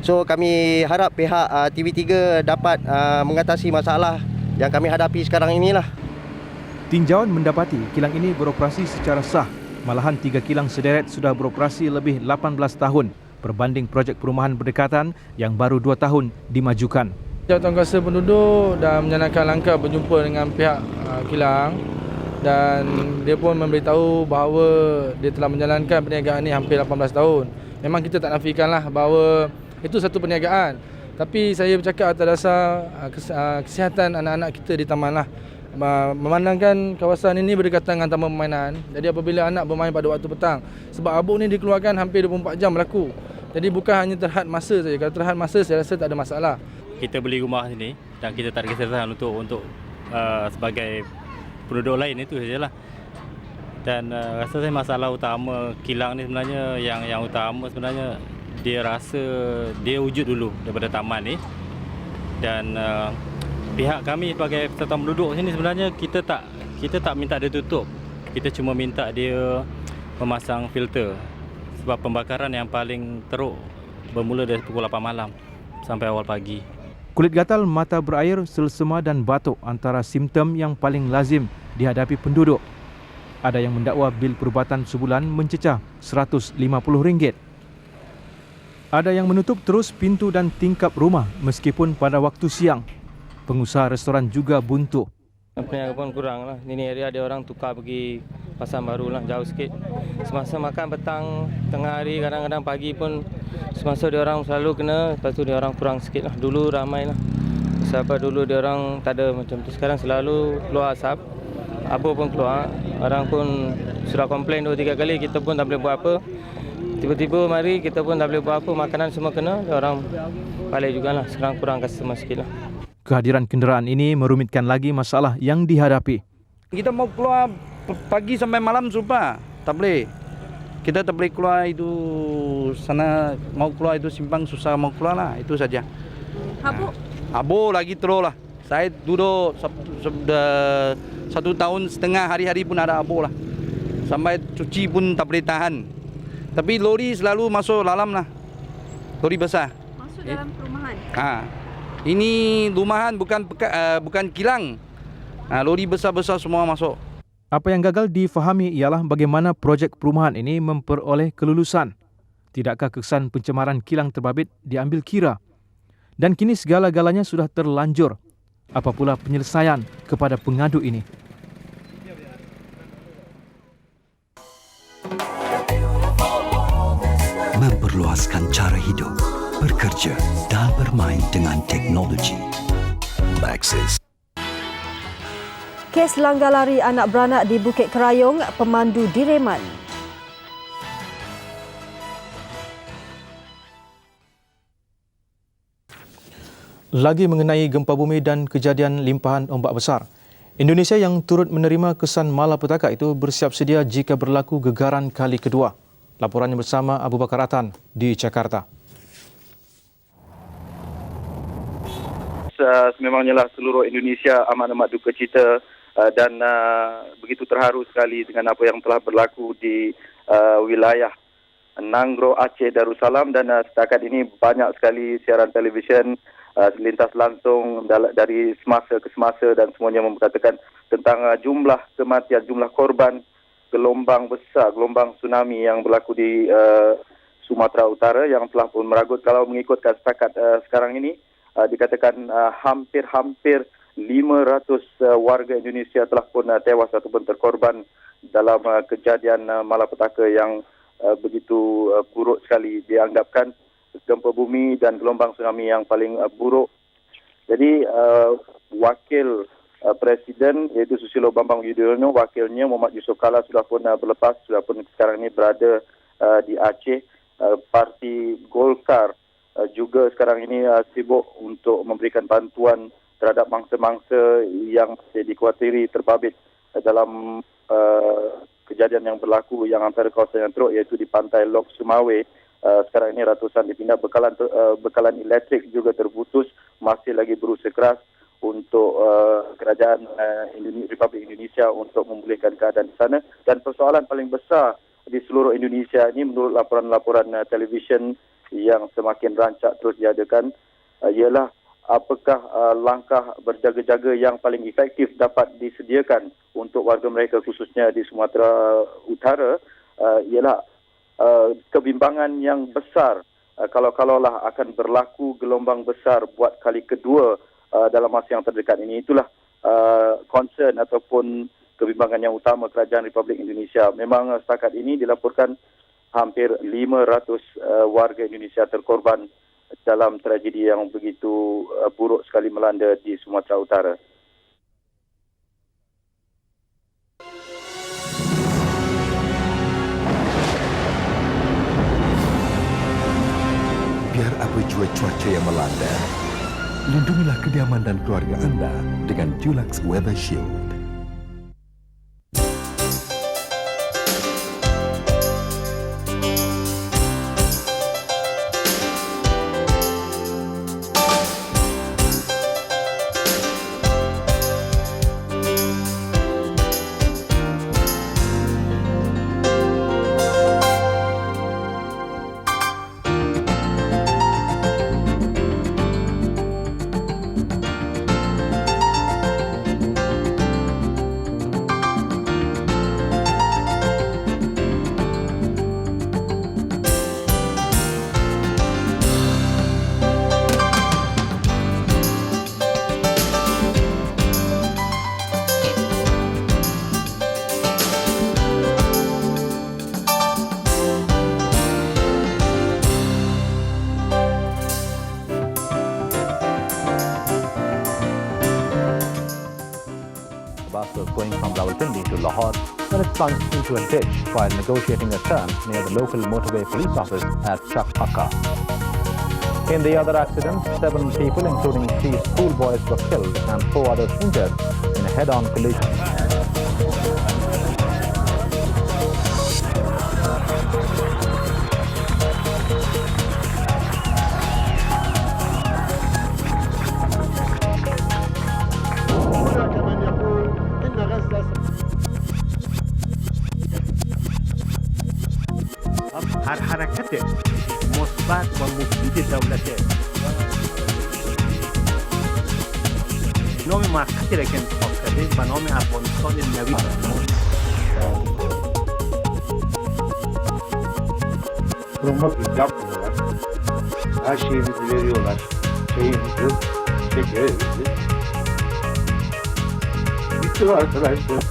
So kami harap pihak TV3 dapat mengatasi masalah yang kami hadapi sekarang inilah. Tinjauan mendapati kilang ini beroperasi secara sah. Malahan 3 kilang sederet sudah beroperasi lebih 18 tahun berbanding projek perumahan berdekatan yang baru 2 tahun dimajukan. Jabatan Kuasa Penduduk dah menjalankan langkah berjumpa dengan pihak kilang, dan dia pun memberitahu bahawa dia telah menjalankan perniagaan ini hampir 18 tahun. Memang kita tak nafikanlah bahawa itu satu perniagaan, tapi saya bercakap atas dasar kesihatan anak-anak kita di taman lah. Memandangkan kawasan ini berdekatan dengan taman permainan, jadi apabila anak bermain pada waktu petang, sebab habuk ni dikeluarkan hampir 24 jam berlaku, jadi bukan hanya terhad masa saja. Kalau terhad masa saya rasa tak ada masalah. Kita beli rumah sini dan kita tak ada kesesahan untuk sebagai penduduk lain, itu sajalah. Dan rasa saya masalah utama kilang ni sebenarnya yang utama sebenarnya dia rasa dia wujud dulu daripada taman ni, dan pihak kami sebagai peserta penduduk sini sebenarnya kita tak minta dia tutup. Kita cuma minta dia memasang filter, sebab pembakaran yang paling teruk bermula dari pukul 8 malam sampai awal pagi. Kulit gatal, mata berair, selsema dan batuk antara simptom yang paling lazim dihadapi penduduk. Ada yang mendakwa bil perubatan sebulan mencecah RM150. Ada yang menutup terus pintu dan tingkap rumah meskipun pada waktu siang. Pengusaha restoran juga buntu. Peniaga pun kurang lah. Ini area dia orang tukar pergi pasar baru lah, jauh sikit. Semasa makan petang, tengah hari, kadang-kadang pagi pun semasa dia orang selalu kena, lepas tu dia orang kurang sikit lah. Dulu ramai lah. Sebab dulu dia orang tak ada macam tu. Sekarang selalu keluar asap. abu pun keluar. Orang pun sudah komplain 2-3 kali, kita pun tak boleh buat apa. Tiba-tiba mari kita pun tak boleh buat apa, makanan semua kena, orang balik jugalah. Sekarang kurang customer sikit lah. Kehadiran kenderaan ini merumitkan lagi masalah yang dihadapi. Kita mau keluar pagi sampai malam sumpah, tak boleh. Kita tak boleh keluar itu sana, mau keluar itu simpang susah mau keluar lah, itu saja. Habuk lagi terus lah. Saya duduk sudah 1 tahun setengah, hari-hari pun ada habuk lah. Sampai cuci pun tak boleh tahan. Tapi lori selalu masuk dalam lah. Lori besar. Masuk dalam perumahan? Ini rumahan bukan kilang. Lori besar-besar semua masuk. Apa yang gagal difahami ialah bagaimana projek perumahan ini memperoleh kelulusan. Tidakkah kesan pencemaran kilang terbabit diambil kira? Dan kini segala-galanya sudah terlanjur. Apa pula penyelesaian kepada pengadu ini? Memperluaskan cara hidup, bekerja dan bermain dengan teknologi. Maxis. Kes langgar lari anak beranak di Bukit Kerayong, pemandu direman. Lagi mengenai gempa bumi dan kejadian limpahan ombak besar. Indonesia yang turut menerima kesan malapetaka itu bersiap sedia jika berlaku gegaran kali kedua. Laporannya bersama Abu Bakar Atan di Jakarta. Sememangnya lah seluruh Indonesia amat duka cita dan begitu terharu sekali dengan apa yang telah berlaku di wilayah Nanggro, Aceh, Darussalam, dan setakat ini banyak sekali siaran televisyen lintas langsung dari semasa ke semasa dan semuanya memberitakan tentang jumlah kematian, jumlah korban gelombang besar, gelombang tsunami yang berlaku di Sumatera Utara yang telah pun meragut. Kalau mengikutkan setakat sekarang ini, dikatakan hampir 500 warga Indonesia telah pun tewas ataupun terkorban dalam kejadian malapetaka yang begitu buruk sekali. Dianggapkan gempa bumi dan gelombang tsunami yang paling buruk. Jadi wakil Presiden iaitu Susilo Bambang Yudhoyono, wakilnya Muhammad Yusof Kalla sudah pun berlepas, sudah pun sekarang ini berada di Aceh. Parti Golkar juga sekarang ini sibuk untuk memberikan bantuan terhadap mangsa-mangsa yang dikhawatiri terbabit dalam kejadian yang berlaku yang antara kawasan yang teruk iaitu di pantai Lok Sumawe. Sekarang ini ratusan dipindah, bekalan elektrik juga terputus, masih lagi berusaha keras untuk kerajaan Republik Indonesia untuk memulihkan keadaan di sana. Dan persoalan paling besar di seluruh Indonesia ini menurut laporan-laporan televisyen yang semakin rancak terus diadakan ialah apakah langkah berjaga-jaga yang paling efektif dapat disediakan untuk warga mereka khususnya di Sumatera Utara ialah kebimbangan yang besar kalau-kalaulah akan berlaku gelombang besar buat kali kedua dalam masa yang terdekat ini. Itulah concern ataupun kebimbangan yang utama kerajaan Republik Indonesia. Memang setakat ini dilaporkan hampir 500 warga Indonesia terkorban dalam tragedi yang begitu buruk sekali melanda di Sumatera Utara. Biar apa jua cuaca yang melanda, lindungilah kediaman dan keluarga anda dengan Dulux Weather Shield. Lahore when it plunged into a ditch while negotiating a turn near the local motorway police office at Chak Akka. In the other accident, 7 people, including 3 schoolboys, were killed and 4 others injured in a head-on collision. حركته مثبت و مفید دولته نام موقتی را که انتخاب کرده به نام افغانستان نوی Kurulmak yapmıyorlar. Her şeyimizi veriyorlar. Şeyimizi, şekerimizi. Bitti mi arkadaşlar?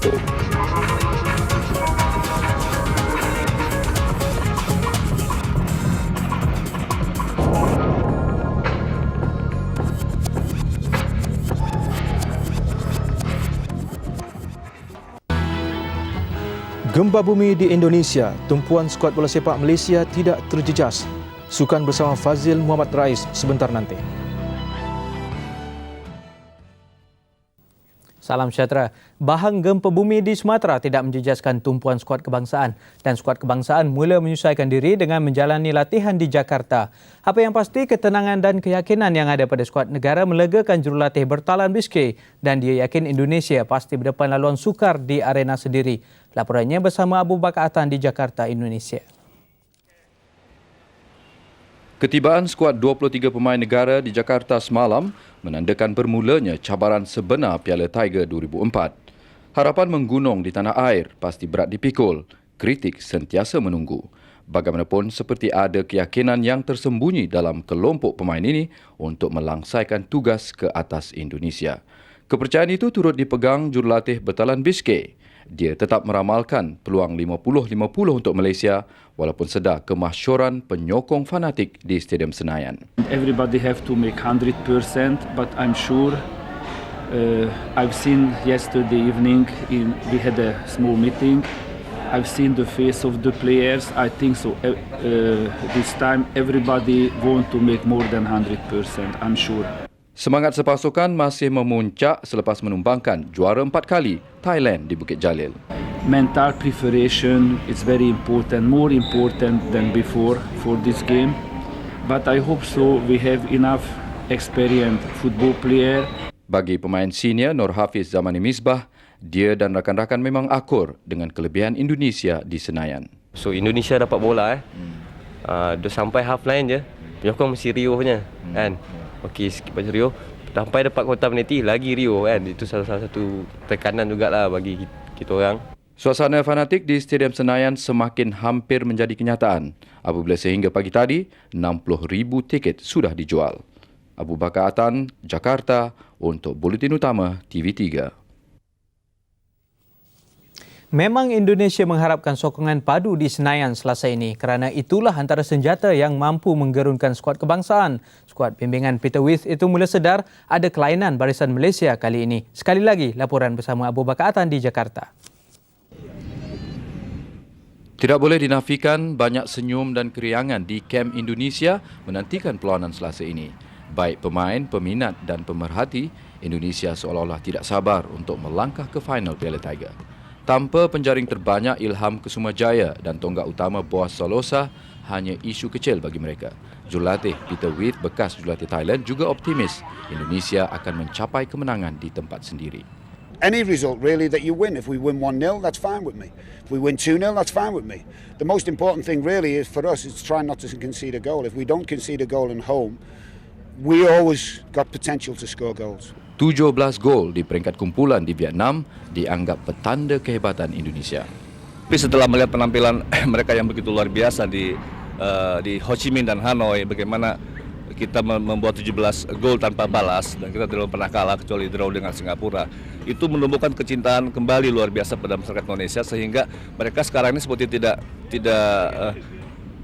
Gempa bumi di Indonesia, tumpuan skuad bola sepak Malaysia tidak terjejas. Sukan bersama Fazil Muhammad Rais sebentar nanti. Salam sejahtera. Bahang gempa bumi di Sumatera tidak menjejaskan tumpuan skuad kebangsaan dan skuad kebangsaan mula menyesuaikan diri dengan menjalani latihan di Jakarta. Apa yang pasti, ketenangan dan keyakinan yang ada pada skuad negara melegakan jurulatih Bertalan Biskay dan dia yakin Indonesia pasti berdepan laluan sukar di arena sendiri. Laporannya bersama Abu Bakar Atan di Jakarta, Indonesia. Ketibaan skuad 23 pemain negara di Jakarta semalam menandakan bermulanya cabaran sebenar Piala Tiger 2004. Harapan menggunung di tanah air pasti berat dipikul. Kritik sentiasa menunggu. Bagaimanapun, seperti ada keyakinan yang tersembunyi dalam kelompok pemain ini untuk melangsaikan tugas ke atas Indonesia. Kepercayaan itu turut dipegang jurulatih Bertalan Biskay. Dia tetap meramalkan peluang 50-50 untuk Malaysia walaupun sedar kemasyhuran penyokong fanatik di Stadium Senayan. Everybody have to make 100%, but I'm sure I've seen yesterday evening we had a small meeting. I've seen the face of the players. I think so. This time everybody want to make more than 100%. I'm sure. Semangat sepasukan masih memuncak selepas menumbangkan juara 4 kali Thailand di Bukit Jalil. Mental preparation is very important, more important than before for this game. But I hope so we have enough experienced football player. Bagi pemain senior Nur Hafiz Zamani Misbah, dia dan rakan-rakan memang akur dengan kelebihan Indonesia di Senayan. So Indonesia dapat bola dah sampai half line je. Penyokong mesti riuh punya kan. Okey, sikit baca Rio. Sampai dapat kota penalti, lagi Rio kan. Itu salah satu tekanan jugalah bagi kita orang. Suasana fanatik di Stadium Senayan semakin hampir menjadi kenyataan apabila sehingga pagi tadi 60,000 tiket sudah dijual. Abu Bakar Atan, Jakarta untuk Buletin Utama TV3. Memang Indonesia mengharapkan sokongan padu di Senayan Selasa ini kerana itulah antara senjata yang mampu menggerunkan skuad kebangsaan. Skuad bimbingan Peter With itu mula sedar ada kelainan barisan Malaysia kali ini. Sekali lagi, laporan bersama Abu Bakar Atan di Jakarta. Tidak boleh dinafikan banyak senyum dan keriangan di kem Indonesia menantikan perlawanan Selasa ini. Baik pemain, peminat dan pemerhati, Indonesia seolah-olah tidak sabar untuk melangkah ke final Piala Tiger. Tanpa penjaring terbanyak Ilham Kesumajaya dan tonggak utama Boaz Salosa, hanya isu kecil bagi mereka. Jurulatih Peter With, bekas jurulatih Thailand, juga optimis Indonesia akan mencapai kemenangan di tempat sendiri. Any result really that you win. If we win 1-0, that's fine with me. If we win 2-0, that's fine with me. The most important thing really is for us is to try not to concede a goal. If we don't concede a goal at home, we always got potential to score goals. 17 gol di peringkat kumpulan di Vietnam dianggap petanda kehebatan Indonesia. Tapi setelah melihat penampilan mereka yang begitu luar biasa di Ho Chi Minh dan Hanoi, bagaimana kita membuat 17 gol tanpa balas dan kita tidak pernah kalah kecuali draw dengan Singapura, itu menumbuhkan kecintaan kembali luar biasa pada masyarakat Indonesia sehingga mereka sekarang ini seperti tidak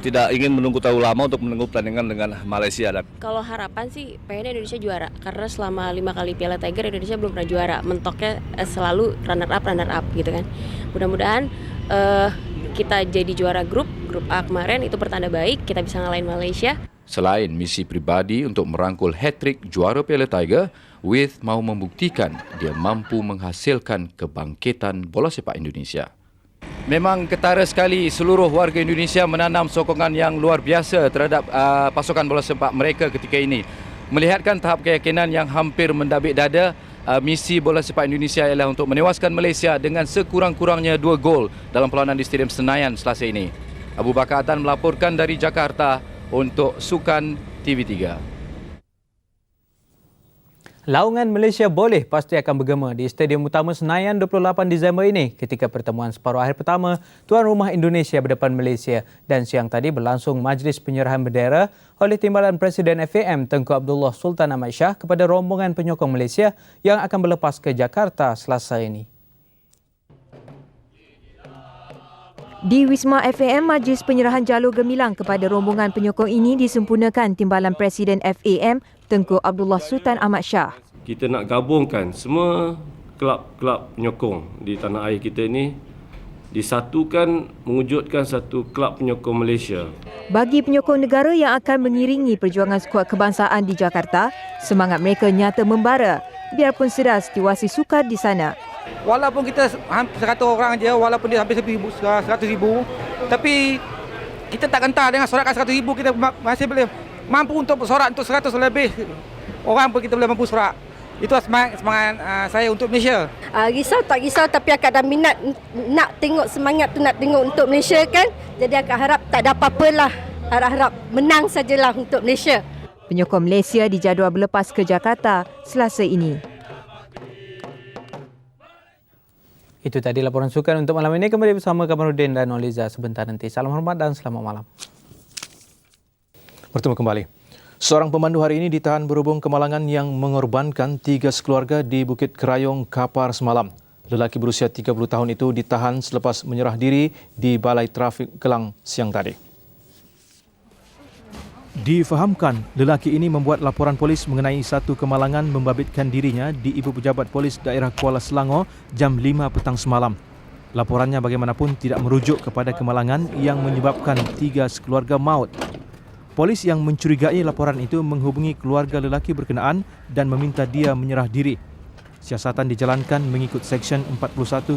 tidak ingin menunggu terlalu lama untuk menunggu pertandingan dengan Malaysia. Kalau harapan sih pengennya Indonesia juara, karena selama 5 kali Piala Tiger Indonesia belum pernah juara, mentoknya selalu runner up gitu kan. Mudah-mudahan kita jadi juara grup A kemarin, itu pertanda baik, kita bisa ngalahin Malaysia. Selain misi pribadi untuk merangkul hat-trick juara Piala Tiger, With mahu membuktikan dia mampu menghasilkan kebangkitan bola sepak Indonesia. Memang ketara sekali seluruh warga Indonesia menanam sokongan yang luar biasa terhadap pasukan bola sepak mereka ketika ini. Melihatkan tahap keyakinan yang hampir mendabik dada, misi bola sepak Indonesia ialah untuk menewaskan Malaysia dengan sekurang-kurangnya 2 gol dalam perlawanan di Stadium Senayan Selasa ini. Abu Bakar Atan melaporkan dari Jakarta untuk Sukan TV3. Laungan Malaysia boleh pasti akan bergema di Stadium Utama Senayan 28 Disember ini ketika pertemuan separuh akhir pertama tuan rumah Indonesia berdepan Malaysia, dan siang tadi berlangsung majlis penyerahan bendera oleh Timbalan Presiden FAM Tengku Abdullah Sultan Ahmad Shah kepada rombongan penyokong Malaysia yang akan berlepas ke Jakarta Selasa ini. Di Wisma FAM, majlis penyerahan jalur gemilang kepada rombongan penyokong ini disempurnakan Timbalan Presiden FAM Tengku Abdullah Sultan Ahmad Shah. Kita nak gabungkan semua kelab-kelab penyokong di tanah air kita ini, disatukan mewujudkan satu kelab penyokong Malaysia. Bagi penyokong negara yang akan mengiringi perjuangan skuad kebangsaan di Jakarta, semangat mereka nyata membara biarpun sedar situasi sukar di sana. Walaupun kita 100 orang je, walaupun dia hampir 100,000, tapi kita tak gentar dengan sorakan 100,000, kita masih boleh mampu untuk bersorak untuk 100 lebih orang pun kita boleh mampu sorak. Itu semangat saya untuk Malaysia. Risau tak risau, tapi akak dah minat nak tengok semangat tu, nak tengok untuk Malaysia kan. Jadi akak harap tak ada apa-apa lah. Harap-harap menang sajalah untuk Malaysia. Penyokong Malaysia dijadual berlepas ke Jakarta Selasa ini. Itu tadi laporan sukan untuk malam ini. Kembali bersama Kamarudin dan Noliza sebentar nanti. Salam hormat dan selamat malam. Bertemu kembali. Seorang pemandu hari ini ditahan berhubung kemalangan yang mengorbankan 3 sekeluarga di Bukit Kerayong, Kapar semalam. Lelaki berusia 30 tahun itu ditahan selepas menyerah diri di Balai Trafik Kelang siang tadi. Difahamkan, lelaki ini membuat laporan polis mengenai satu kemalangan membabitkan dirinya di Ibu Pejabat Polis Daerah Kuala Selangor jam 5 petang semalam. Laporannya bagaimanapun tidak merujuk kepada kemalangan yang menyebabkan 3 sekeluarga maut. Polis yang mencurigai laporan itu menghubungi keluarga lelaki berkenaan dan meminta dia menyerah diri. Siasatan dijalankan mengikut Seksyen 41/1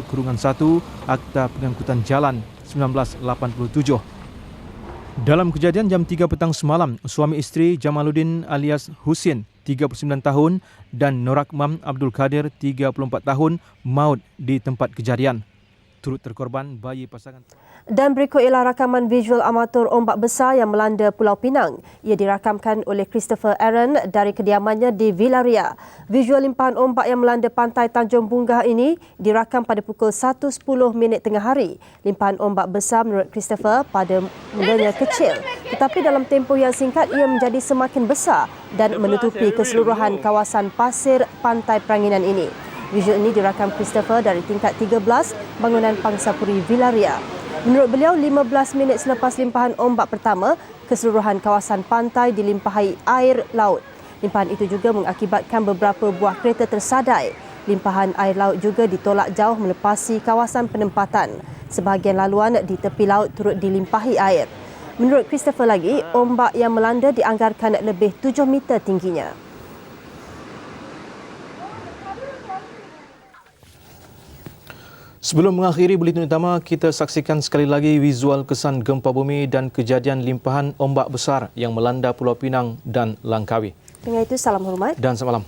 Akta Pengangkutan Jalan 1987. Dalam kejadian jam 3 petang semalam, suami isteri Jamaluddin alias Husin, 39 tahun dan Norakmam Abdul Kadir, 34 tahun maut di tempat kejadian. Turut terkorban bayi pasangan. Dan berikut ialah rakaman visual amatur ombak besar yang melanda Pulau Pinang. Ia dirakamkan oleh Christopher Aaron dari kediamannya di Villaria. Visual limpahan ombak yang melanda pantai Tanjung Bunga ini dirakam pada pukul 1.10 tengah hari. Limpahan ombak besar menurut Christopher pada mulanya kecil, tetapi dalam tempoh yang singkat ia menjadi semakin besar dan menutupi keseluruhan kawasan pasir pantai Pranginan ini. Visual ini dirakam Christopher dari tingkat 13 bangunan Pangsapuri Villaria. Menurut beliau, 15 minit selepas limpahan ombak pertama, keseluruhan kawasan pantai dilimpahi air laut. Limpahan itu juga mengakibatkan beberapa buah kereta tersadai. Limpahan air laut juga ditolak jauh melepasi kawasan penempatan. Sebahagian laluan di tepi laut turut dilimpahi air. Menurut Christopher lagi, ombak yang melanda dianggarkan lebih 7 meter tingginya. Sebelum mengakhiri buletin utama, kita saksikan sekali lagi visual kesan gempa bumi dan kejadian limpahan ombak besar yang melanda Pulau Pinang dan Langkawi. Dengan itu, salam hormat dan selamat malam.